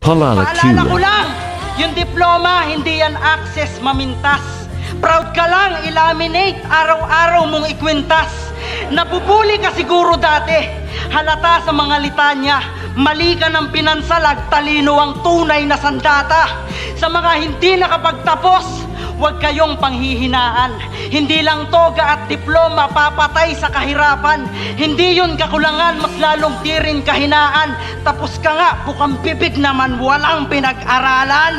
Paalala ko Q. lang, yung diploma, hindi yan access mamintas. Proud ka lang, ilaminate, araw-araw mong ikwintas. Napupuli ka siguro dati, halata sa mga litanya. Mali ka ng pinansalag, talino ang tunay na sandata. Sa mga hindi nakapagtapos, huwag kayong panghihinaan. Hindi lang toga at diploma papatay sa kahirapan. Hindi yun kakulangan, mas lalong tirin kahinaan. Tapos ka nga, bukang bibig naman, walang pinag-aralan.